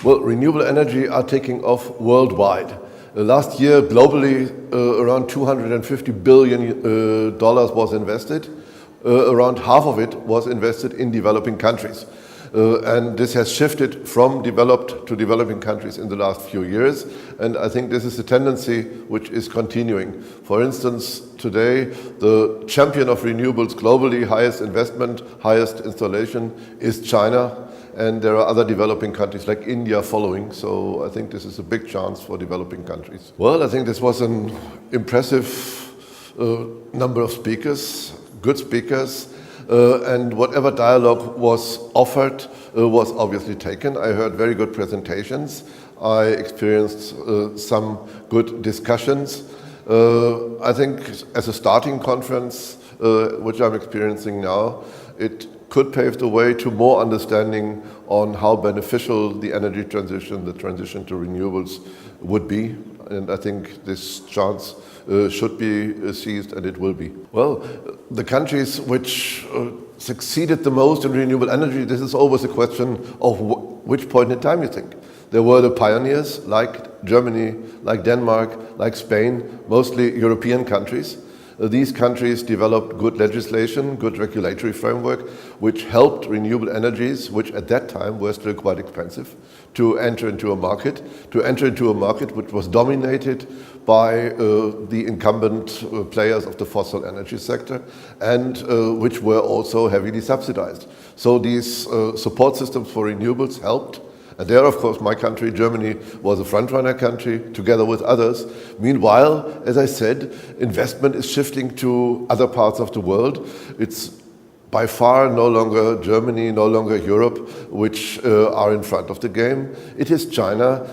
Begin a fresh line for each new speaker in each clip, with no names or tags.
Well, renewable energy are taking off worldwide. Last year, globally, around $250 billion was invested. Around half of it was invested in developing countries. And this has shifted from developed to developing countries in the last few years. And I think this is a tendency which is continuing. For instance, today, the champion of renewables globally, highest investment, highest installation, is China. And there are other developing countries like India following. So I think this is a big chance for developing countries. Well, I think this was an impressive number of speakers, good speakers. And whatever dialogue was offered was obviously taken. I heard very good presentations. I experienced some good discussions. I think as a starting conference, which I'm experiencing now, it could pave the way to more understanding on how beneficial the energy transition, the transition to renewables would be. And I think this chance should be seized, and it will be. Well, the countries which succeeded the most in renewable energy, this is always a question of which point in time you think. There were the pioneers like Germany, like Denmark, like Spain, mostly European countries. These countries developed good legislation, good regulatory framework, which helped renewable energies, which at that time were still quite expensive, to enter into a market which was dominated by the incumbent players of the fossil energy sector, and which were also heavily subsidized. So these support systems for renewables helped. And there, of course, my country, Germany, was a front-runner country, together with others. Meanwhile, as I said, investment is shifting to other parts of the world. It's by far no longer Germany, no longer Europe, which are in front of the game. It is China,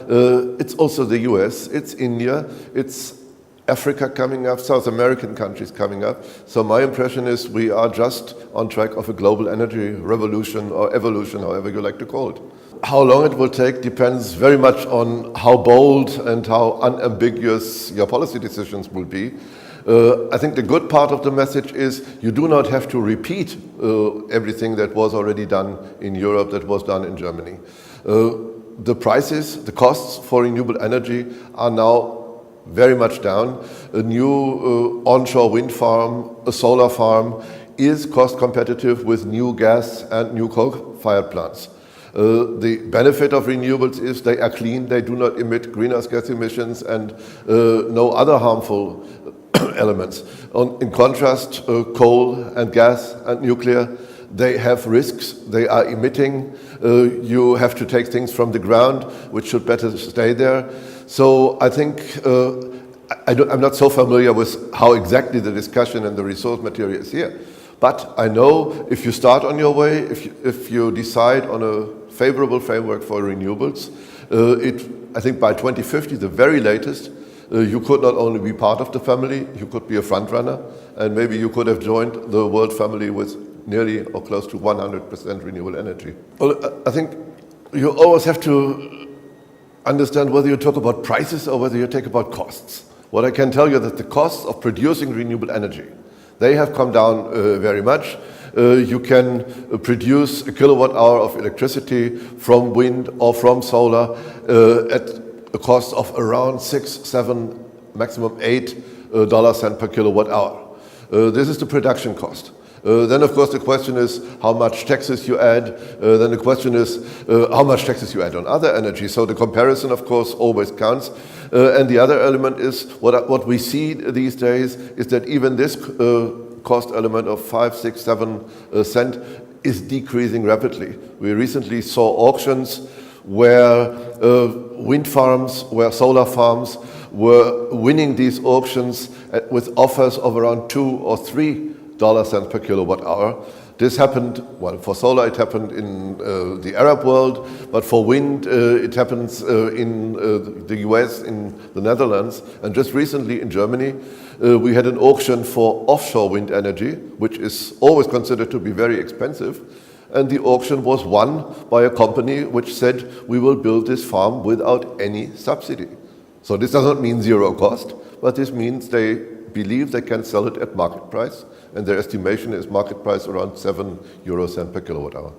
it's also the US, it's India, it's Africa coming up, South American countries coming up. So my impression is we are just on track of a global energy revolution or evolution, however you like to call it. How long it will take depends very much on how bold and how unambiguous your policy decisions will be. I think the good part of the message is you do not have to repeat everything that was already done in Europe, that was done in Germany. The prices, the costs for renewable energy are now very much down. A new onshore wind farm, a solar farm is cost competitive with new gas and new coal-fired plants. The benefit of renewables is they are clean, they do not emit greenhouse gas emissions and no other harmful elements. In contrast, coal and gas and nuclear, they have risks, they are emitting. You have to take things from the ground, which should better stay there. So I think I'm not so familiar with how exactly the discussion and the resource material is here. But I know if you start on your way, if you decide on a favorable framework for renewables, I think by 2050, the very latest, you could not only be part of the family, you could be a front runner, and maybe you could have joined the world family with nearly or close to 100% renewable energy. Well, I think you always have to understand whether you talk about prices or whether you talk about costs. What I can tell you that the costs of producing renewable energy, they have come down very much. You can produce a kilowatt hour of electricity from wind or from solar at a cost of around $6, $7, maximum $8 per kilowatt hour. This is the production cost. Then, of course, the question is how much taxes you add. Then the question is how much taxes you add on other energy. So the comparison, of course, always counts. And the other element is what we see these days is that even this cost element of 5, 6, 7 cent is decreasing rapidly. We recently saw auctions where wind farms, where solar farms were winning these auctions with offers of around $2 or $3 per kilowatt hour. This happened, well, for solar it happened in the Arab world, but for wind it happens in the US, in the Netherlands, and just recently in Germany we had an auction for offshore wind energy, which is always considered to be very expensive, and the auction was won by a company which said we will build this farm without any subsidy. So this does not mean zero cost, but this means they believe they can sell it at market price, and their estimation is market price around €7 per kilowatt hour.